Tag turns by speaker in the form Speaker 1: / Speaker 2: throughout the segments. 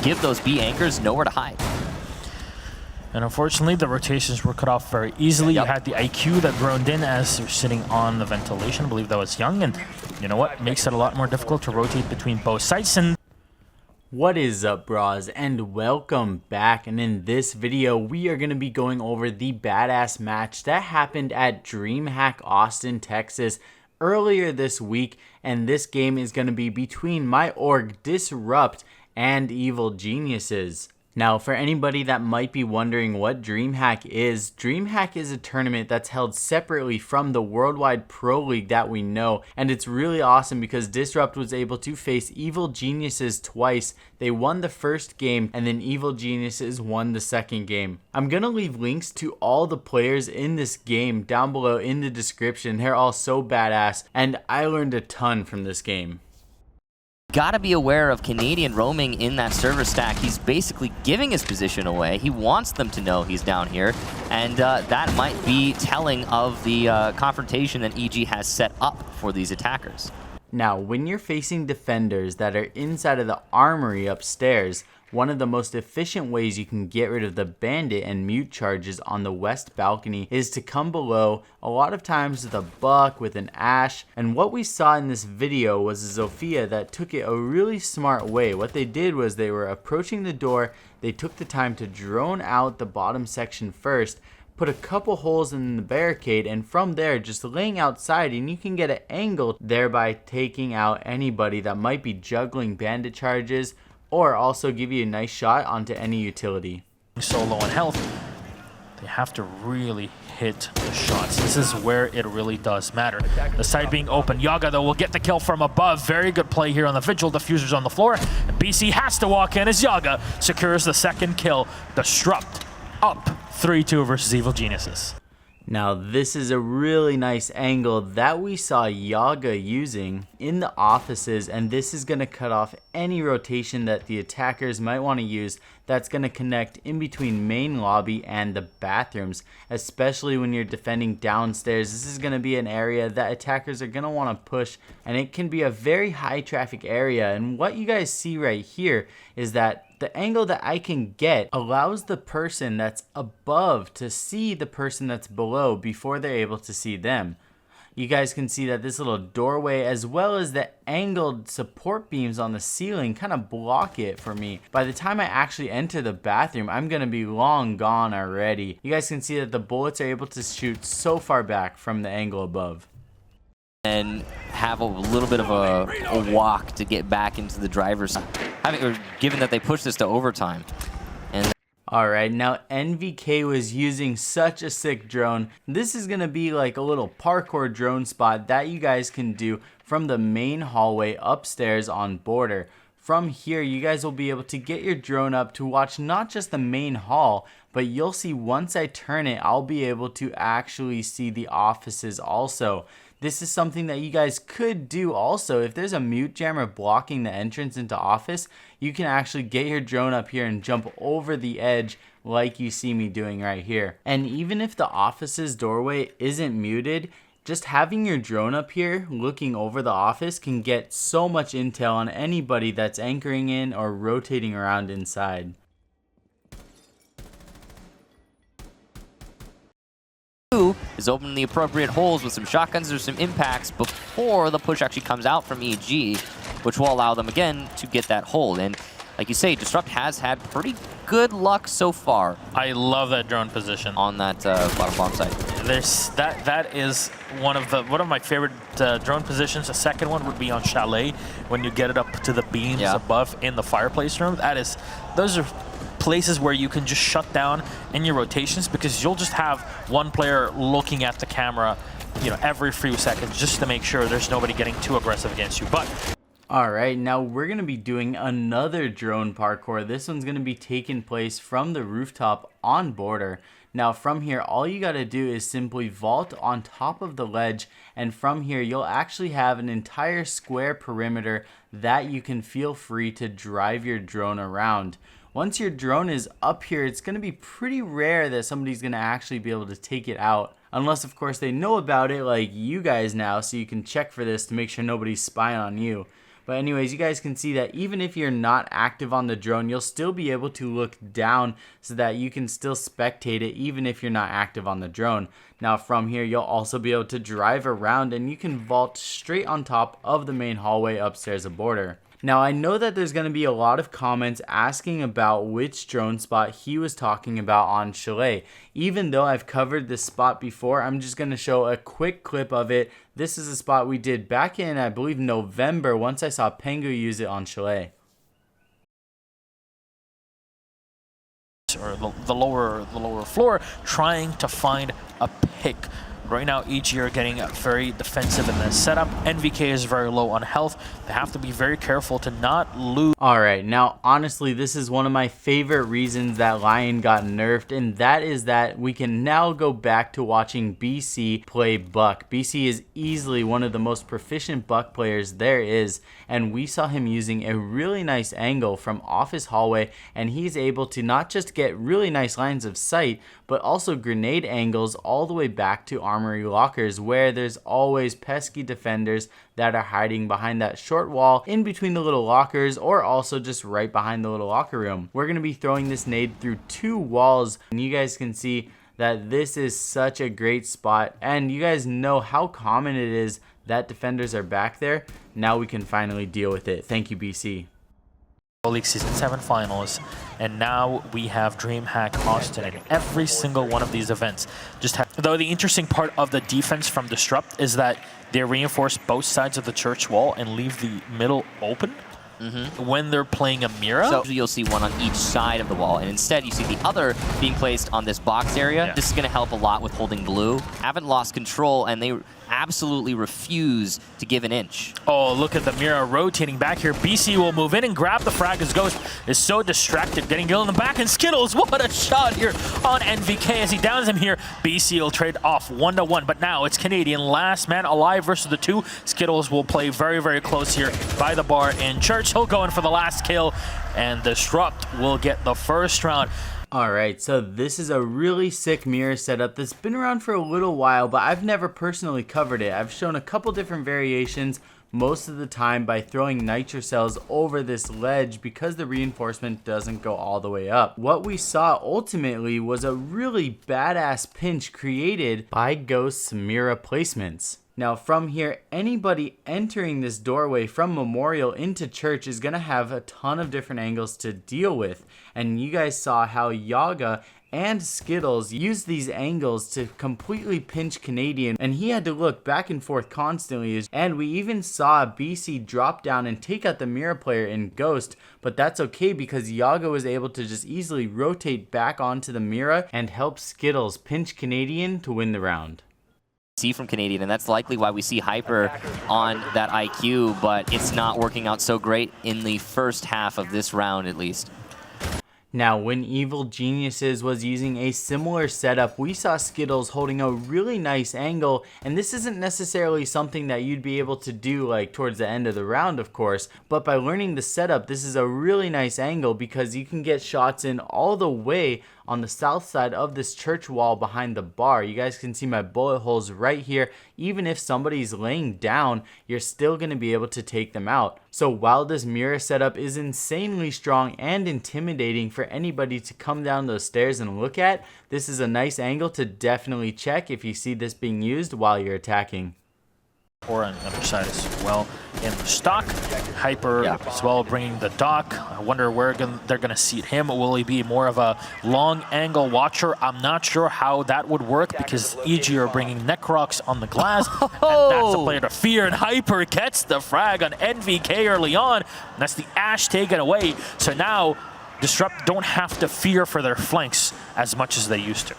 Speaker 1: give those B anchors nowhere to hide.
Speaker 2: And unfortunately, the rotations were cut off very easily. You had the IQ that droned in as they're sitting on the ventilation. I believe that was Young. And you know what? Makes it a lot more difficult to rotate between both sites. And
Speaker 3: what is up, bros, and welcome back. And in this video, we are going to be going over the badass match that happened at DreamHack Austin, Texas earlier this week. And this game is going to be between my org Disrupt and Evil Geniuses. Now, for anybody that might be wondering what DreamHack is a tournament that's held separately from the Worldwide Pro League that we know, and it's really awesome because Disrupt was able to face Evil Geniuses twice. They won the first game, and then Evil Geniuses won the second game. I'm gonna leave links to all the players in this game down below in the description. They're all so badass, and I learned a ton from this game.
Speaker 1: Gotta be aware of Canadian roaming in that server stack. He's basically giving his position away. He wants them to know he's down here, and that might be telling of the confrontation that EG has set up for these attackers.
Speaker 3: Now, when you're facing defenders that are inside of the armory upstairs, one of the most efficient ways you can get rid of the Bandit and mute charges on the west balcony is to come below, a lot of times with a buck, with an ash. And what we saw in this video was a Zofia that took it a really smart way. What they did was they were approaching the door, they took the time to drone out the bottom section first, put a couple holes in the barricade, and from there just laying outside, and you can get an angle, thereby taking out anybody that might be juggling Bandit charges, or also give you a nice shot onto any utility.
Speaker 2: So low on health, they have to really hit the shots. This is where it really does matter. The side being open. Yaga, though, will get the kill from above. Very good play here on the Vigil. Diffuser's on the floor. And BC has to walk in as Yaga secures the second kill. Disrupt up 3-2 versus Evil Geniuses.
Speaker 3: Now, this is a really nice angle that we saw Yaga using in the offices, and this is going to cut off any rotation that the attackers might want to use that's going to connect in between main lobby and the bathrooms, especially when you're defending downstairs. This is going to be an area that attackers are going to want to push, and it can be a very high traffic area. And what you guys see right here is that the angle that I can get allows the person that's above to see the person that's below before they're able to see them. You guys can see that this little doorway as well as the angled support beams on the ceiling kind of block it for me. By the time I actually enter the bathroom, I'm going to be long gone already. You guys can see that the bullets are able to shoot so far back from the angle above.
Speaker 1: And have a little bit of a walk to get back into the driver's side. Given that they pushed this to overtime. And
Speaker 3: alright, now NVK was using such a sick drone. This is going to be like a little parkour drone spot that you guys can do from the main hallway upstairs on border. From here, you guys will be able to get your drone up to watch not just the main hall, but you'll see once I turn it, I'll be able to actually see the offices also. This is something that you guys could do also. If there's a mute jammer blocking the entrance into office, you can actually get your drone up here and jump over the edge like you see me doing right here. And even if the office's doorway isn't muted, just having your drone up here looking over the office can get so much intel on anybody that's anchoring in or rotating around inside.
Speaker 1: Is opening the appropriate holes with some shotguns or some impacts before the push actually comes out from EG, which will allow them again to get that hold. And like you say, Disrupt has had pretty good luck so far.
Speaker 2: I love that drone position
Speaker 1: on that bottom bomb site.
Speaker 2: That is one of my favorite drone positions. The second one would be on Chalet when you get it up to the beams above in the fireplace room. Those are places where you can just shut down in your rotations because you'll just have one player looking at the camera, every few seconds just to make sure there's nobody getting too aggressive against you. But
Speaker 3: alright, now we're going to be doing another drone parkour. This one's going to be taking place from the rooftop on border. Now from here, all you got to do is simply vault on top of the ledge, and from here you'll actually have an entire square perimeter that you can feel free to drive your drone around. Once your drone is up here, it's going to be pretty rare that somebody's going to actually be able to take it out. Unless, of course, they know about it like you guys now, so you can check for this to make sure nobody's spying on you. But anyways, you guys can see that even if you're not active on the drone, you'll still be able to look down so that you can still spectate it even if you're not active on the drone. Now from here, you'll also be able to drive around and you can vault straight on top of the main hallway upstairs aboard her. Now I know that there's going to be a lot of comments asking about which drone spot he was talking about on Chalet. Even though I've covered this spot before, I'm just going to show a quick clip of it. This is a spot we did back in, I believe, November, once I saw Pengu use it on Chalet.
Speaker 2: Or the lower floor, trying to find a pick. Right now, EG are getting very defensive in this setup. NVK is very low on health. They have to be very careful to not lose.
Speaker 3: Alright, now honestly, this is one of my favorite reasons that Lion got nerfed, and that is that we can now go back to watching BC play Buck. BC is easily one of the most proficient Buck players there is, and we saw him using a really nice angle from off his hallway, and he's able to not just get really nice lines of sight, but also grenade angles all the way back to armory lockers, where there's always pesky defenders that are hiding behind that short wall in between the little lockers, or also just right behind the little locker room. We're going to be throwing this nade through 2 walls, and you guys can see that this is such a great spot, and you guys know how common it is that defenders are back there. Now we can finally deal with it. Thank you, BC.
Speaker 2: League Season 7 finals, and now we have DreamHack Austin in every single one of these events. Though the interesting part of the defense from Disrupt is that they reinforce both sides of the church wall and leave the middle open when they're playing a Mira.
Speaker 1: So you'll see one on each side of the wall, and instead you see the other being placed on this box area. Yeah. This is going to help a lot with holding blue. Haven't lost control, and they absolutely refuse to give an inch.
Speaker 2: Oh, look at the Mira rotating back here. BC will move in and grab the frag as Ghost is so distracted, getting Gil in the back, and Skittles, what a shot here on NVK as he downs him here. BC will trade off 1-1, but now it's Canadian last man alive versus the 2. Skittles will play very, very close here by the bar, and Church, he'll go in for the last kill, and Disrupt will get the first round.
Speaker 3: Alright, so this is a really sick mirror setup that's been around for a little while, but I've never personally covered it. I've shown a couple different variations, most of the time by throwing nitro cells over this ledge because the reinforcement doesn't go all the way up. What we saw ultimately was a really badass pinch created by Ghost's Mira placements. Now from here, anybody entering this doorway from Memorial into Church is going to have a ton of different angles to deal with. And you guys saw how Yaga and Skittles used these angles to completely pinch Canadian, and he had to look back and forth constantly. And we even saw BC drop down and take out the Mira player in Ghost, but that's okay because Yaga was able to just easily rotate back onto the Mira and help Skittles pinch Canadian to win the round.
Speaker 1: From Canadian, and that's likely why we see Hyper on that IQ, but it's not working out so great in the first half of this round at least.
Speaker 3: Now, when Evil Geniuses was using a similar setup, we saw Skittles holding a really nice angle, and this isn't necessarily something that you'd be able to do like towards the end of the round, of course, but by learning the setup, this is a really nice angle because you can get shots in all the way on the south side of this church wall behind the bar. You guys can see my bullet holes right here. Even if somebody's laying down, you're still going to be able to take them out. So while this mirror setup is insanely strong and intimidating for anybody to come down those stairs and look at, this is a nice angle to definitely check if you see this being used while you're attacking.
Speaker 2: Or on the other side as well in the stock. Hyper as well bringing the dock. I wonder where they're going to seat him. Will he be more of a long angle watcher? I'm not sure how that would work because EG are bringing Necrox on the glass. And that's the player to fear. And Hyper gets the frag on NVK early on. And that's the Ash taken away. So now Disrupt don't have to fear for their flanks as much as they used to.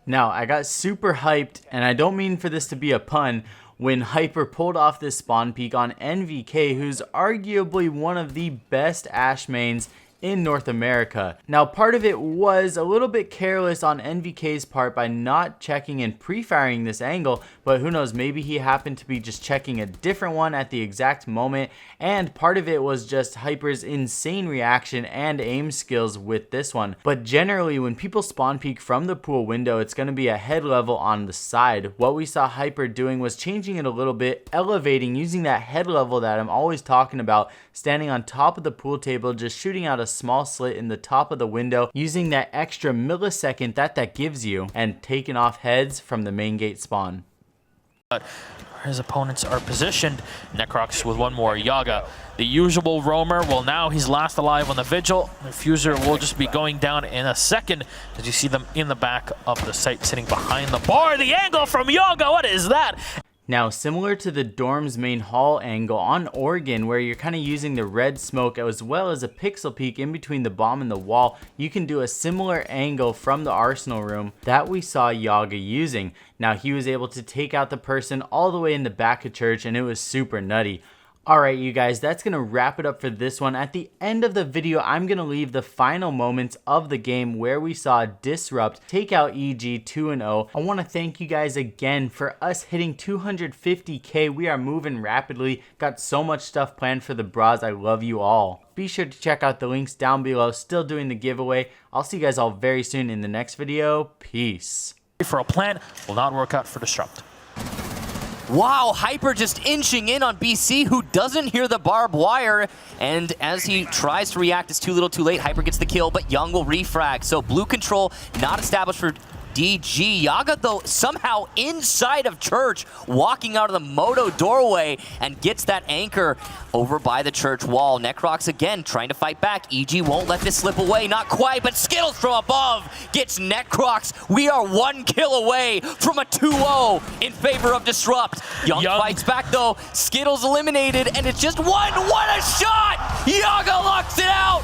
Speaker 3: Now, I got super hyped, and I don't mean for this to be a pun, when Hyper pulled off this spawn peek on NVK, who's arguably one of the best Ash mains in North America. Now, part of it was a little bit careless on NVK's part by not checking and pre-firing this angle, but who knows, maybe he happened to be just checking a different one at the exact moment, and part of it was just Hyper's insane reaction and aim skills with this one. But generally, when people spawn peek from the pool window, it's going to be a head level on the side. What we saw Hyper doing was changing it a little bit, elevating, using that head level that I'm always talking about, standing on top of the pool table, just shooting out a small slit in the top of the window, using that extra millisecond that gives you, and taking off heads from the main gate spawn.
Speaker 2: But his opponents are positioned. Necrox with one more. Yaga, the usual roamer. Well, now he's last alive on the Vigil. The Fuser will just be going down in a second as you see them in the back of the site sitting behind the bar. The angle from Yaga, what is that?
Speaker 3: Now, similar to the dorm's main hall angle on Oregon, where you're kind of using the red smoke as well as a pixel peek in between the bomb and the wall, you can do a similar angle from the arsenal room that we saw Yaga using. Now, he was able to take out the person all the way in the back of church, and it was super nutty. Alright, you guys, that's going to wrap it up for this one. At the end of the video, I'm going to leave the final moments of the game where we saw Disrupt take out EG 2-0. I want to thank you guys again for us hitting 250k. We are moving rapidly. Got so much stuff planned for the bras. I love you all. Be sure to check out the links down below. Still doing the giveaway. I'll see you guys all very soon in the next video. Peace.
Speaker 2: For a plan will not work out for Disrupt.
Speaker 1: Wow, Hyper just inching in on BC, who doesn't hear the barbed wire. And as he tries to react, it's too little too late. Hyper gets the kill, but Young will refrag. So blue control not established for DG. Yaga, though, somehow inside of church, walking out of the moto doorway and gets that anchor over by the church wall. Necrox again trying to fight back. EG won't let this slip away. Not quite, but Skittles from above gets Necrox. We are 1 kill away from a 2-0 in favor of Disrupt. Young fights back, though. Skittles eliminated, and it's just one. What a shot! Yaga locks it out!